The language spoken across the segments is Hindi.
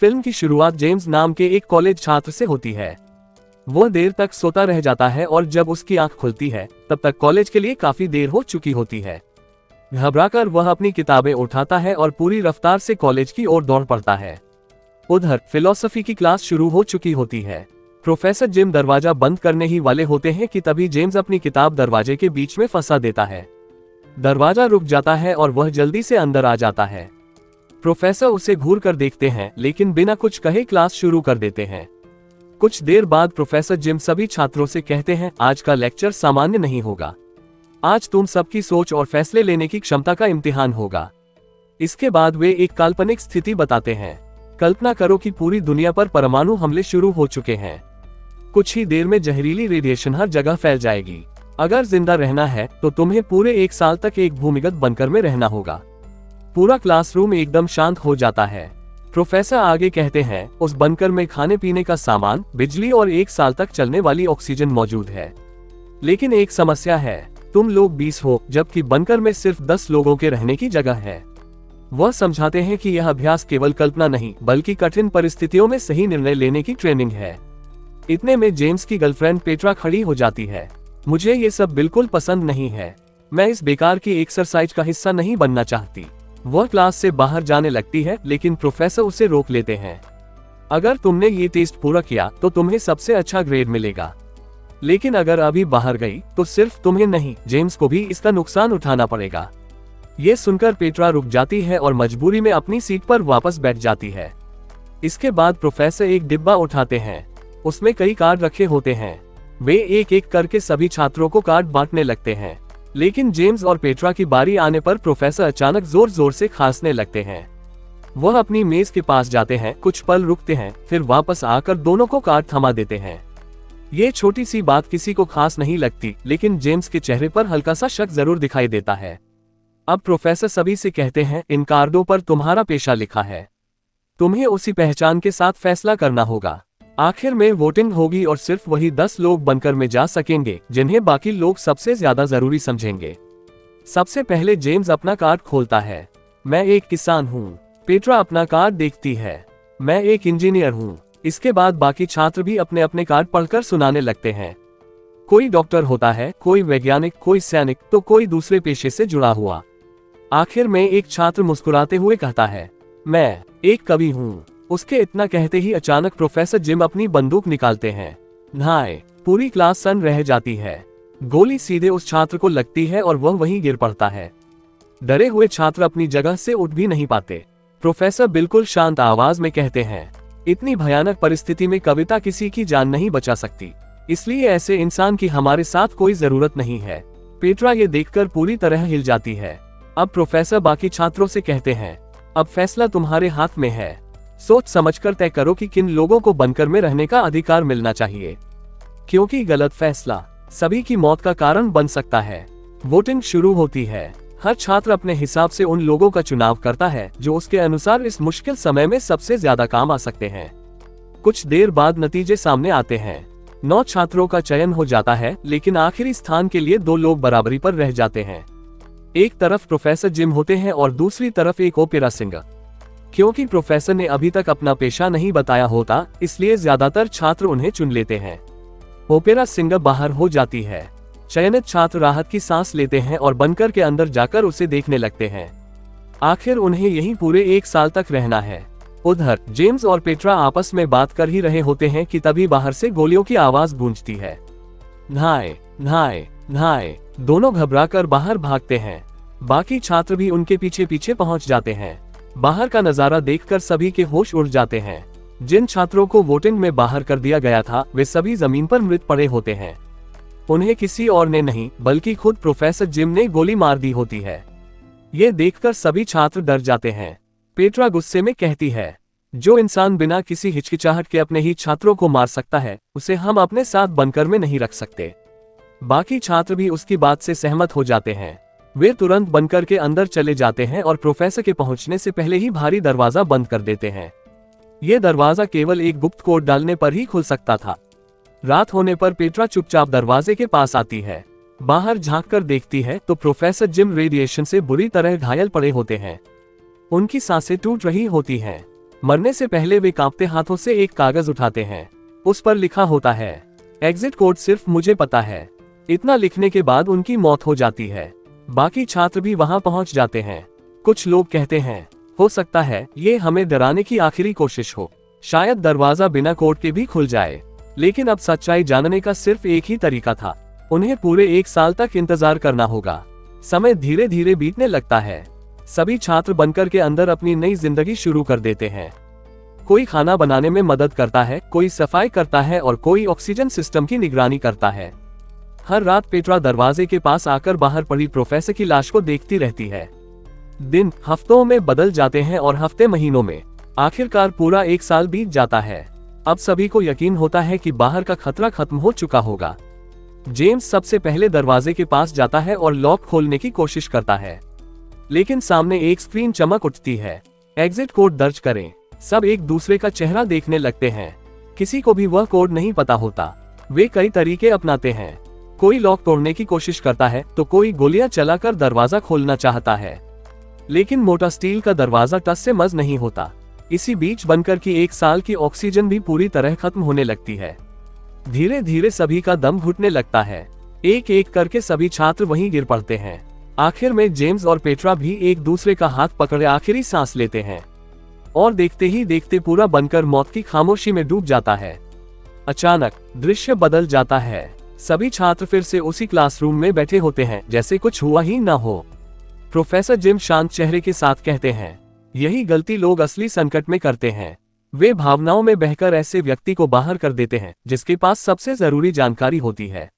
फिल्म की शुरुआत जेम्स नाम के एक कॉलेज छात्र से होती है। वह देर तक सोता रह जाता है और जब उसकी आंख खुलती है तब तक कॉलेज के लिए काफी देर हो चुकी होती है। घबराकर वह अपनी किताबें उठाता है और पूरी रफ्तार से कॉलेज की ओर दौड़ पड़ता है। उधर फिलॉसफी की क्लास शुरू हो चुकी होती है। प्रोफेसर जिम दरवाजा बंद करने ही वाले होते हैं कि तभी जेम्स अपनी किताब दरवाजे के बीच में फंसा देता है। दरवाजा रुक जाता है और वह जल्दी से अंदर आ जाता है। प्रोफेसर उसे घूर कर देखते हैं लेकिन बिना कुछ कहे क्लास शुरू कर देते हैं। कुछ देर बाद प्रोफेसर जिम सभी छात्रों से कहते हैं, आज का लेक्चर सामान्य नहीं होगा। आज तुम सबकी सोच और फैसले लेने की क्षमता का इम्तिहान होगा। इसके बाद वे एक काल्पनिक स्थिति बताते हैं। कल्पना करो कि पूरी दुनिया पर परमाणु हमले शुरू हो चुके हैं। कुछ ही देर में जहरीली रेडिएशन हर जगह फैल जाएगी। अगर जिंदा रहना है तो तुम्हें पूरे 1 साल तक एक भूमिगत बंकर में रहना होगा। पूरा क्लासरूम एकदम शांत हो जाता है। प्रोफेसर आगे कहते हैं, उस बंकर में खाने पीने का सामान, बिजली और 1 साल तक चलने वाली ऑक्सीजन मौजूद है। लेकिन एक समस्या है, तुम लोग 20 हो जबकि बंकर में सिर्फ 10 लोगों के रहने की जगह है। वह समझाते हैं कि यह अभ्यास केवल कल्पना नहीं बल्कि कठिन परिस्थितियों में सही निर्णय लेने की ट्रेनिंग है। इतने में जेम्स की गर्लफ्रेंड पेट्रा खड़ी हो जाती है। मुझे ये सब बिल्कुल पसंद नहीं है। मैं इस बेकार की एक्सरसाइज का हिस्सा नहीं बनना चाहती। वह क्लास से बाहर जाने लगती है लेकिन प्रोफेसर उसे रोक लेते हैं। अगर तुमने ये टेस्ट पूरा किया तो तुम्हें सबसे अच्छा ग्रेड मिलेगा, लेकिन अगर अभी बाहर गई तो सिर्फ तुम्हें नहीं, जेम्स को भी इसका नुकसान उठाना पड़ेगा। ये सुनकर पेट्रा रुक जाती है और मजबूरी में अपनी सीट पर वापस बैठ जाती है। इसके बाद प्रोफेसर एक डिब्बा उठाते हैं। उसमें कई कार्ड रखे होते हैं। वे एक एक करके सभी छात्रों को कार्ड बांटने लगते हैं। लेकिन जेम्स और पेट्रा की बारी आने पर प्रोफेसर अचानक जोर जोर से खांसने लगते हैं। वह अपनी मेज के पास जाते हैं, कुछ पल रुकते हैं, फिर वापस आकर दोनों को कार्ड थमा देते हैं। ये छोटी सी बात किसी को खास नहीं लगती, लेकिन जेम्स के चेहरे पर हल्का सा शक जरूर दिखाई देता है। अब प्रोफेसर सभी से कहते हैं, इन कार्डों पर तुम्हारा पेशा लिखा है। तुम्हें उसी पहचान के साथ फैसला करना होगा। आखिर में वोटिंग होगी और सिर्फ वही 10 लोग बंकर में जा सकेंगे जिन्हें बाकी लोग सबसे ज्यादा जरूरी समझेंगे। सबसे पहले जेम्स अपना कार्ड खोलता है। मैं एक किसान हूँ। पेट्रा अपना कार्ड देखती है। मैं एक इंजीनियर हूँ। इसके बाद बाकी छात्र भी अपने अपने कार्ड पढ़कर सुनाने लगते हैं। कोई डॉक्टर होता है, कोई वैज्ञानिक, कोई सैनिक, तो कोई दूसरे पेशे से जुड़ा हुआ। आखिर में एक छात्र मुस्कुराते हुए कहता है, मैं एक कवि हूँ। उसके इतना कहते ही अचानक प्रोफेसर जिम अपनी बंदूक निकालते हैं। नाए, पूरी क्लास सन्न रह जाती है। गोली सीधे उस छात्र को लगती है और वह वहीं गिर पड़ता है। डरे हुए छात्र अपनी जगह से उठ भी नहीं पाते। प्रोफेसर बिल्कुल शांत आवाज में कहते हैं, इतनी भयानक परिस्थिति में कविता किसी की जान नहीं बचा सकती, इसलिए ऐसे इंसान की हमारे साथ कोई जरूरत नहीं है। पेट्रा ये देखकर पूरी तरह हिल जाती है। अब प्रोफेसर बाकी छात्रों से कहते हैं, अब फैसला तुम्हारे हाथ में है। सोच समझकर तय करो कि किन लोगों को बंकर में रहने का अधिकार मिलना चाहिए, क्योंकि गलत फैसला सभी की मौत का कारण बन सकता है। वोटिंग शुरू होती है। हर छात्र अपने हिसाब से उन लोगों का चुनाव करता है जो उसके अनुसार इस मुश्किल समय में सबसे ज्यादा काम आ सकते हैं। कुछ देर बाद नतीजे सामने आते हैं। 9 छात्रों का चयन हो जाता है, लेकिन आखिरी स्थान के लिए 2 लोग बराबरी पर रह जाते हैं। एक तरफ प्रोफेसर जिम होते हैं और दूसरी तरफ एक ओपेरा सिंगर। क्योंकि प्रोफेसर ने अभी तक अपना पेशा नहीं बताया होता, इसलिए ज्यादातर छात्र उन्हें चुन लेते हैं। ओपेरा सिंगर बाहर हो जाती है। चयनित छात्र राहत की सांस लेते हैं और बंकर के अंदर जाकर उसे देखने लगते हैं। आखिर उन्हें यहीं पूरे 1 साल तक रहना है। उधर जेम्स और पेट्रा आपस में बात कर ही रहे होते हैं कि तभी बाहर से गोलियों की आवाज गूंजती है। नहाए नहाए नहाए। दोनों घबराकर बाहर भागते हैं। बाकी छात्र भी उनके पीछे पीछे पहुंच जाते हैं। बाहर का नजारा देखकर सभी के होश उड़ जाते हैं। जिन छात्रों को वोटिंग में बाहर कर दिया गया था वे सभी जमीन पर मृत पड़े होते हैं। उन्हें किसी और ने नहीं बल्कि खुद प्रोफेसर जिम ने गोली मार दी होती है। ये देखकर सभी छात्र डर जाते हैं। पेट्रा गुस्से में कहती है, जो इंसान बिना किसी हिचकिचाहट के अपने ही छात्रों को मार सकता है उसे हम अपने साथ बंकर में नहीं रख सकते। बाकी छात्र भी उसकी बात से सहमत हो जाते हैं। वे तुरंत बंकर के अंदर चले जाते हैं और प्रोफेसर के पहुंचने से पहले ही भारी दरवाजा बंद कर देते हैं। यह दरवाजा केवल एक गुप्त कोड डालने पर ही खुल सकता था। रात होने पर पेट्रा चुपचाप दरवाजे के पास आती है। बाहर झांककर देखती है तो प्रोफेसर जिम रेडिएशन से बुरी तरह घायल पड़े होते हैं। उनकी सांसें टूट रही होती हैं। मरने से पहले वे कांपते हाथों से एक कागज उठाते हैं। उस पर लिखा होता है, एग्जिट कोड सिर्फ मुझे पता है। इतना लिखने के बाद उनकी मौत हो जाती है। बाकी छात्र भी वहां पहुंच जाते हैं। कुछ लोग कहते हैं, हो सकता है ये हमें डराने की आखिरी कोशिश हो, शायद दरवाजा बिना कोड के भी खुल जाए। लेकिन अब सच्चाई जानने का सिर्फ एक ही तरीका था, उन्हें पूरे 1 साल तक इंतजार करना होगा। समय धीरे धीरे बीतने लगता है। सभी छात्र बंकर के अंदर अपनी नई जिंदगी शुरू कर देते हैं। कोई खाना बनाने में मदद करता है, कोई सफाई करता है और कोई ऑक्सीजन सिस्टम की निगरानी करता है। हर रात पेट्रा दरवाजे के पास आकर बाहर पड़ी प्रोफेसर की लाश को देखती रहती है। दिन हफ्तों में बदल जाते हैं और हफ्ते महीनों में। आखिरकार पूरा 1 साल बीत जाता है। अब सभी को यकीन होता है कि बाहर का खतरा खत्म हो चुका होगा। जेम्स सबसे पहले दरवाजे के पास जाता है और लॉक खोलने की कोशिश करता है, लेकिन सामने एक स्क्रीन चमक उठती है, एग्जिट कोड दर्ज करें। सब एक दूसरे का चेहरा देखने लगते हैं। किसी को भी वह कोड नहीं पता होता। वे कई तरीके अपनाते हैं। कोई लॉक तोड़ने की कोशिश करता है तो कोई गोलियां चलाकर दरवाजा खोलना चाहता है, लेकिन मोटा स्टील का दरवाजा टस से मस नहीं होता। इसी बीच बंकर की 1 साल की ऑक्सीजन भी पूरी तरह खत्म होने लगती है। धीरे धीरे सभी का दम घुटने लगता है। एक एक करके सभी छात्र वहीं गिर पड़ते हैं। आखिर में जेम्स और पेट्रा भी एक दूसरे का हाथ पकड़े आखिरी सांस लेते हैं, और देखते ही देखते पूरा बंकर मौत की खामोशी में डूब जाता है। अचानक दृश्य बदल जाता है। सभी छात्र फिर से उसी क्लासरूम में बैठे होते हैं जैसे कुछ हुआ ही ना हो। प्रोफेसर जिम शांत चेहरे के साथ कहते हैं, यही गलती लोग असली संकट में करते हैं। वे भावनाओं में बहकर ऐसे व्यक्ति को बाहर कर देते हैं जिसके पास सबसे जरूरी जानकारी होती है।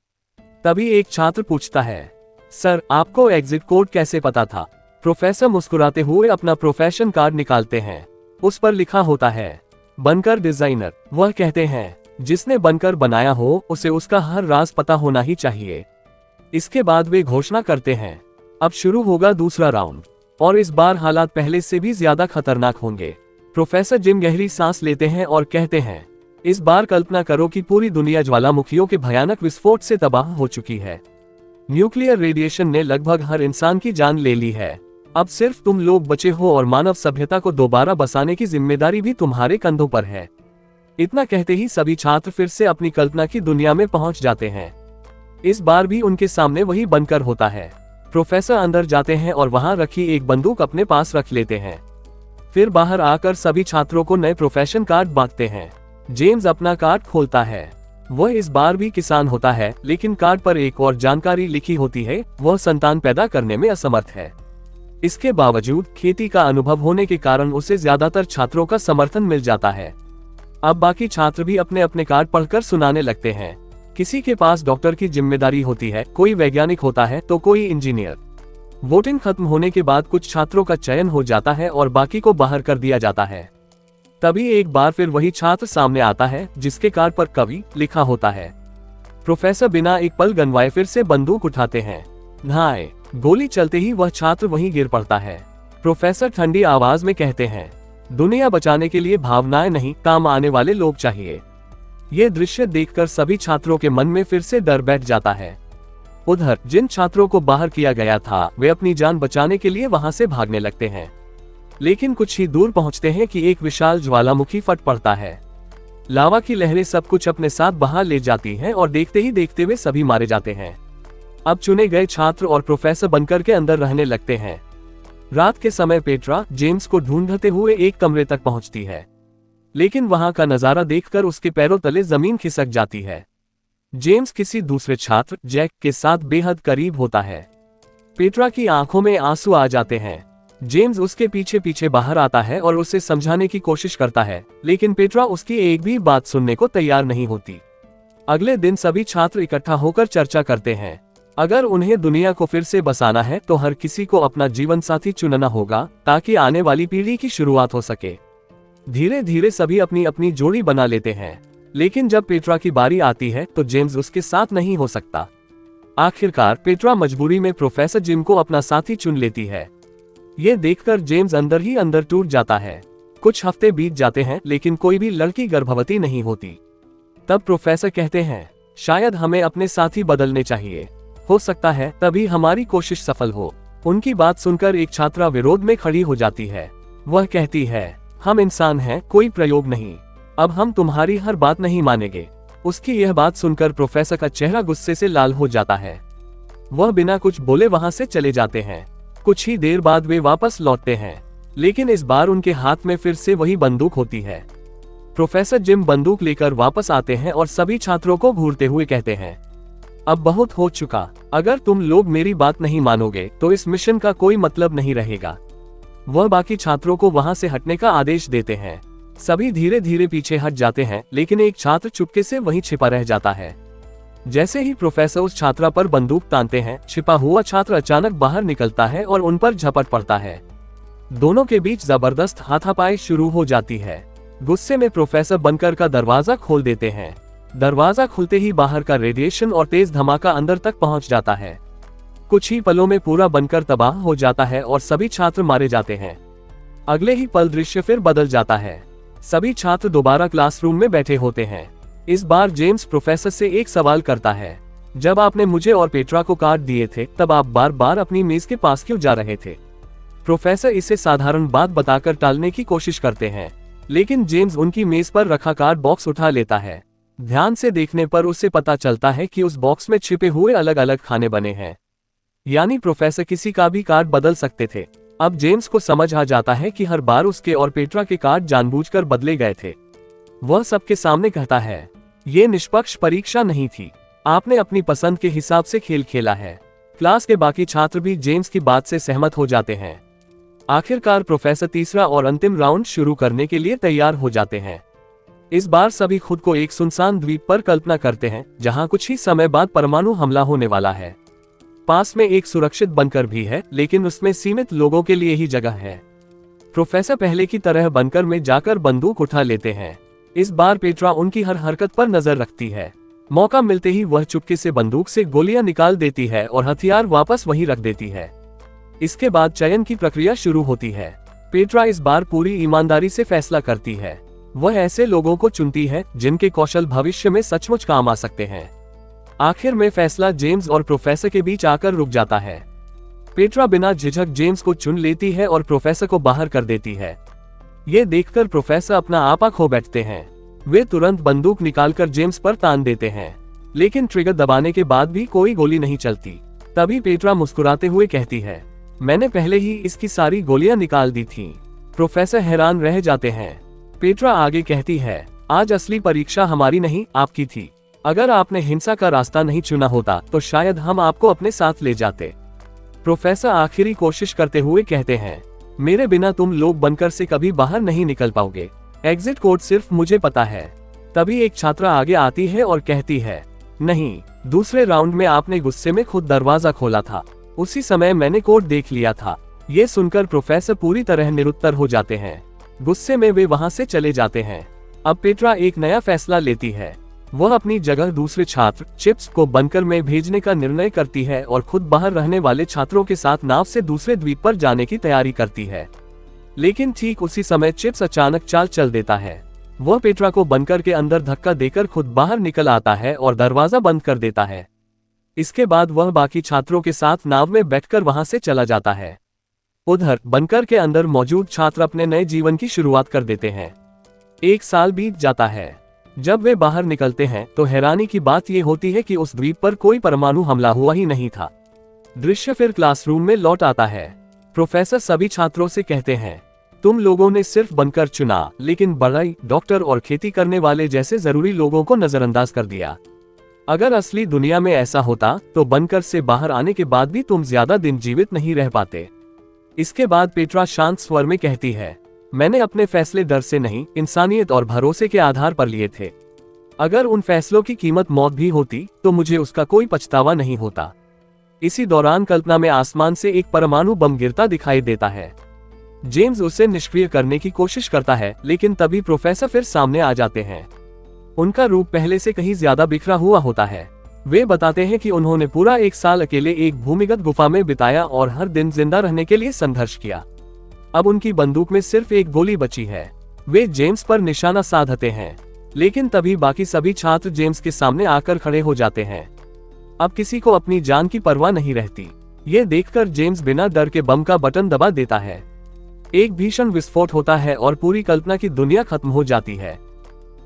तभी एक छात्र पूछता है, सर आपको एग्जिट कोड कैसे पता था? प्रोफेसर मुस्कुराते हुए अपना प्रोफेशन कार्ड निकालते हैं। उस पर लिखा होता है, बंकर डिजाइनर। वह कहते हैं, जिसने बंकर बनाया हो उसे उसका हर राज पता होना ही चाहिए। इसके बाद वे घोषणा करते हैं, अब शुरू होगा दूसरा राउंड, और इस बार हालात पहले से भी ज्यादा खतरनाक होंगे। प्रोफेसर जिम गहरी सांस लेते हैं और कहते हैं, इस बार कल्पना करो कि पूरी दुनिया ज्वालामुखियों के भयानक विस्फोट से तबाह हो चुकी है। न्यूक्लियर रेडिएशन ने लगभग हर इंसान की जान ले ली है। अब सिर्फ तुम लोग बचे हो और मानव सभ्यता को दोबारा बसाने की जिम्मेदारी भी तुम्हारे कंधों पर है। इतना कहते ही सभी छात्र फिर से अपनी कल्पना की दुनिया में पहुंच जाते हैं। इस बार भी उनके सामने वही बनकर होता है। प्रोफेसर अंदर जाते हैं और वहां रखी एक बंदूक अपने पास रख लेते हैं। फिर बाहर आकर सभी छात्रों को नए प्रोफेशन कार्ड बांटते हैं। जेम्स अपना कार्ड खोलता है। वह इस बार भी किसान होता है, लेकिन कार्ड पर एक और जानकारी लिखी होती है, वह संतान पैदा करने में असमर्थ है। इसके बावजूद खेती का अनुभव होने के कारण उसे ज्यादातर छात्रों का समर्थन मिल जाता है। अब बाकी छात्र भी अपने अपने कार्ड पढ़कर सुनाने लगते हैं। किसी के पास डॉक्टर की जिम्मेदारी होती है, कोई वैज्ञानिक होता है तो कोई इंजीनियर। वोटिंग खत्म होने के बाद कुछ छात्रों का चयन हो जाता है और बाकी को बाहर कर दिया जाता है। तभी एक बार फिर वही छात्र सामने आता है जिसके कार्ड पर कवि लिखा होता है। प्रोफेसर बिना एक पल गंवाए फिर से बंदूक उठाते हैं। धाए गोली चलते ही वह छात्र वहीं गिर पड़ता है। प्रोफेसर ठंडी आवाज में कहते हैं, दुनिया बचाने के लिए भावनाएं नहीं, काम आने वाले लोग चाहिए। ये दृश्य देखकर सभी छात्रों के मन में फिर से डर बैठ जाता है। उधर जिन छात्रों को बाहर किया गया था वे अपनी जान बचाने के लिए वहां से भागने लगते हैं, लेकिन कुछ ही दूर पहुंचते हैं कि एक विशाल ज्वालामुखी फट पड़ता है। लावा की लहरें सब कुछ अपने साथ बहा ले जाती हैं और देखते ही देखते वे सभी मारे जाते हैं। अब चुने गए छात्र और प्रोफेसर बनकर के अंदर रहने लगते हैं। रात के समय पेट्रा जेम्स को ढूंढते हुए एक कमरे तक पहुंचती है, लेकिन वहां का नजारा देखकर उसके पैरों तले जमीन खिसक जाती है। जेम्स किसी दूसरे छात्र जैक के साथ बेहद करीब होता है। पेट्रा की आंखों में आंसू आ जाते हैं। जेम्स उसके पीछे पीछे बाहर आता है और उसे समझाने की कोशिश करता है, लेकिन पेट्रा उसकी एक भी बात सुनने को तैयार नहीं होती। अगले दिन सभी छात्र इकट्ठा होकर चर्चा करते हैं। अगर उन्हें दुनिया को फिर से बसाना है तो हर किसी को अपना जीवन साथी चुनना होगा ताकि आने वाली पीढ़ी की शुरुआत हो सके। धीरे धीरे सभी अपनी अपनी जोड़ी बना लेते हैं, लेकिन जब पेट्रा की बारी आती है तो जेम्स उसके साथ नहीं हो सकता। आखिरकार पेट्रा मजबूरी में प्रोफेसर जिम को अपना साथी चुन लेती है। ये देखकर जेम्स अंदर ही अंदर टूट जाता है। कुछ हफ्ते बीत जाते हैं लेकिन कोई भी लड़की गर्भवती नहीं होती। तब प्रोफेसर कहते हैं, शायद हमें अपने साथी बदलने चाहिए, हो सकता है तभी हमारी कोशिश सफल हो। उनकी बात सुनकर एक छात्रा विरोध में खड़ी हो जाती है। वह कहती है, हम इंसान हैं, कोई प्रयोग नहीं। अब हम तुम्हारी हर बात नहीं मानेंगे। उसकी यह बात सुनकर प्रोफेसर का चेहरा गुस्से से लाल हो जाता है। वह बिना कुछ बोले वहां से चले जाते हैं। कुछ ही देर बाद वे वापस लौटते हैं, लेकिन इस बार उनके हाथ में फिर से वही बंदूक होती है। प्रोफेसर जिम बंदूक लेकर वापस आते हैं और सभी छात्रों को घूरते हुए कहते हैं, अब बहुत हो चुका। अगर तुम लोग मेरी बात नहीं मानोगे तो इस मिशन का कोई मतलब नहीं रहेगा। वह बाकी छात्रों को वहां से हटने का आदेश देते हैं। सभी धीरे धीरे पीछे हट जाते हैं, लेकिन एक छात्र चुपके से वहीं छिपा रह जाता है। जैसे ही प्रोफेसर उस छात्रा पर बंदूक तानते हैं, छिपा हुआ छात्र अचानक बाहर निकलता है और उन पर झपट पड़ता है। दोनों के बीच जबरदस्त हाथापाई शुरू हो जाती है। गुस्से में प्रोफेसर बनकर का दरवाजा खोल देते हैं। दरवाजा खुलते ही बाहर का रेडिएशन और तेज धमाका अंदर तक पहुंच जाता है। कुछ ही पलों में पूरा बनकर तबाह हो जाता है और सभी छात्र मारे जाते हैं। अगले ही पल दृश्य फिर बदल जाता है। सभी छात्र दोबारा क्लासरूम में बैठे होते हैं। इस बार जेम्स प्रोफेसर से एक सवाल करता है, जब आपने मुझे और पेट्रा को काट दिए थे तब आप बार बार अपनी मेज के पास क्यों जा रहे थे? प्रोफेसर इसे साधारण बात बताकर टालने की कोशिश करते हैं, लेकिन जेम्स उनकी मेज पर रखा कार्ड बॉक्स उठा लेता है। ध्यान से देखने पर उसे पता चलता है कि उस बॉक्स में छिपे हुए अलग अलग खाने बने हैं, यानी प्रोफेसर किसी का भी कार्ड बदल सकते थे। अब जेम्स को समझ आ जाता है कि हर बार उसके और पेट्रा के कार्ड जानबूझकर बदले गए थे। वह सबके सामने कहता है, ये निष्पक्ष परीक्षा नहीं थी, आपने अपनी पसंद के हिसाब से खेल खेला है। क्लास के बाकी छात्र भी जेम्स की बात से सहमत हो जाते हैं। आखिरकार प्रोफेसर तीसरा और अंतिम राउंड शुरू करने के लिए तैयार हो जाते हैं। इस बार सभी खुद को एक सुनसान द्वीप पर कल्पना करते हैं, जहां कुछ ही समय बाद परमाणु हमला होने वाला है। पास में एक सुरक्षित बंकर भी है, लेकिन उसमें सीमित लोगों के लिए ही जगह है। प्रोफेसर पहले की तरह बंकर में जाकर बंदूक उठा लेते हैं। इस बार पेट्रा उनकी हर हरकत पर नजर रखती है। मौका मिलते ही वह चुपके से बंदूक से गोलियां निकाल देती है और हथियार वापस वहीं रख देती है। इसके बाद चयन की प्रक्रिया शुरू होती है। पेट्रा इस बार पूरी ईमानदारी से फैसला करती है। वह ऐसे लोगों को चुनती है जिनके कौशल भविष्य में सचमुच काम आ सकते हैं। आखिर में फैसला जेम्स और प्रोफेसर के बीच आकर रुक जाता है। पेट्रा बिना झिझक जेम्स को चुन लेती है और प्रोफेसर को बाहर कर देती है। ये देखकर प्रोफेसर अपना आपा खो बैठते हैं। वे तुरंत बंदूक निकालकर जेम्स पर तान देते हैं, लेकिन ट्रिगर दबाने के बाद भी कोई गोली नहीं चलती। तभी पेट्रा मुस्कुराते हुए कहती है, मैंने पहले ही इसकी सारी गोलियां निकाल दी थीं। प्रोफेसर हैरान रह जाते हैं। पेट्रा आगे कहती है, आज असली परीक्षा हमारी नहीं, आपकी थी। अगर आपने हिंसा का रास्ता नहीं चुना होता तो शायद हम आपको अपने साथ ले जाते। प्रोफेसर आखिरी कोशिश करते हुए कहते हैं, मेरे बिना तुम लोग बनकर से कभी बाहर नहीं निकल पाओगे। एग्जिट कोड सिर्फ मुझे पता है। तभी एक छात्रा आगे आती है और कहती है, नहीं, दूसरे राउंड में आपने गुस्से में खुद दरवाजा खोला था, उसी समय मैंने कोड देख लिया था। ये सुनकर प्रोफेसर पूरी तरह निरुत्तर हो जाते हैं। गुस्से में वे वहां से चले जाते हैं। अब पेट्रा एक नया फैसला लेती है। वह अपनी जगह दूसरे छात्र चिप्स को बंकर में भेजने का निर्णय करती है और खुद बाहर रहने वाले छात्रों के साथ नाव से दूसरे द्वीप पर जाने की तैयारी करती है। लेकिन ठीक उसी समय चिप्स अचानक चाल चल देता है। वह पेट्रा को बंकर के अंदर धक्का देकर खुद बाहर निकल आता है और दरवाजा बंद कर देता है। इसके बाद वह बाकी छात्रों के साथ नाव में बैठकर वहां से चला जाता है। उधर बंकर के अंदर मौजूद छात्र अपने नए जीवन की शुरुआत कर देते हैं। 1 साल बीत जाता है। जब वे बाहर निकलते हैं तो हैरानी की बात यह होती है कि उस द्वीप पर कोई परमाणु हमला हुआ ही नहीं था। दृश्य फिर क्लासरूम में लौट आता है। प्रोफेसर सभी छात्रों से कहते हैं, तुम लोगों ने सिर्फ बनकर चुना, लेकिन बढ़ई, डॉक्टर और खेती करने वाले जैसे जरूरी लोगों को नजरअंदाज कर दिया। अगर असली दुनिया में ऐसा होता तो बनकर से बाहर आने के बाद भी तुम ज्यादा दिन जीवित नहीं रह पाते। इसके बाद पेट्रा शांत स्वर में कहती है, मैंने अपने फैसले डर से नहीं, इंसानियत और भरोसे के आधार पर लिए थे। अगर उन फैसलों की कीमत मौत भी होती तो मुझे उसका कोई पछतावा नहीं होता। इसी दौरान कल्पना में आसमान से एक परमाणु बम गिरता दिखाई देता है। जेम्स उसे निष्क्रिय करने की कोशिश करता है, लेकिन तभी प्रोफेसर फिर सामने आ जाते हैं। उनका रूप पहले से कहीं ज्यादा बिखरा हुआ होता है। वे बताते हैं कि उन्होंने पूरा 1 साल अकेले एक भूमिगत गुफा में बिताया और हर दिन जिंदा रहने के लिए संघर्ष किया। अब उनकी बंदूक में सिर्फ एक गोली बची है। वे जेम्स पर निशाना साधते हैं, लेकिन तभी बाकी सभी छात्र जेम्स के सामने आकर खड़े हो जाते हैं। अब किसी को अपनी जान की परवाह नहीं रहती। ये देखकर जेम्स बिना डर के बम का बटन दबा देता है। एक भीषण विस्फोट होता है और पूरी कल्पना की दुनिया खत्म हो जाती है।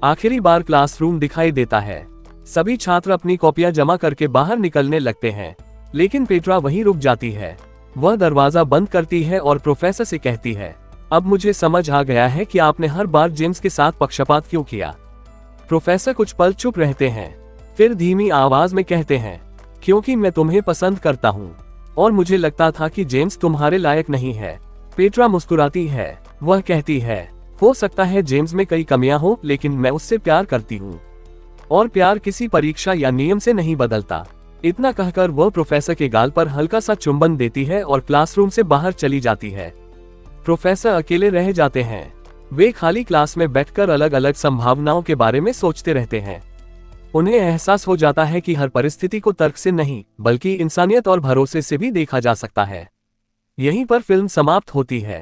आखिरी बार क्लासरूम दिखाई देता है। सभी छात्र अपनी कॉपियां जमा करके बाहर निकलने लगते हैं, लेकिन पेट्रा वहीं रुक जाती है। वह दरवाजा बंद करती है और प्रोफेसर से कहती है, अब मुझे समझ आ गया है कि आपने हर बार जेम्स के साथ पक्षपात क्यों किया। प्रोफेसर कुछ पल चुप रहते हैं, फिर धीमी आवाज में कहते हैं, क्योंकि मैं तुम्हें पसंद करता हूँ और मुझे लगता था कि जेम्स तुम्हारे लायक नहीं है। पेट्रा मुस्कुराती है। वह कहती है, हो सकता है जेम्स में कई कमियां हो, लेकिन मैं उससे प्यार करती हूँ और प्यार किसी परीक्षा या नियम से नहीं बदलता। इतना कहकर वह प्रोफेसर के गाल पर हल्का सा चुंबन देती है और क्लासरूम से बाहर चली जाती है। प्रोफेसर अकेले रह जाते हैं। वे खाली क्लास में बैठकर अलग अलग संभावनाओं के बारे में सोचते रहते हैं। उन्हें एहसास हो जाता है कि हर परिस्थिति को तर्क से नहीं, बल्कि इंसानियत और भरोसे से भी देखा जा सकता है। यहीं पर फिल्म समाप्त होती है।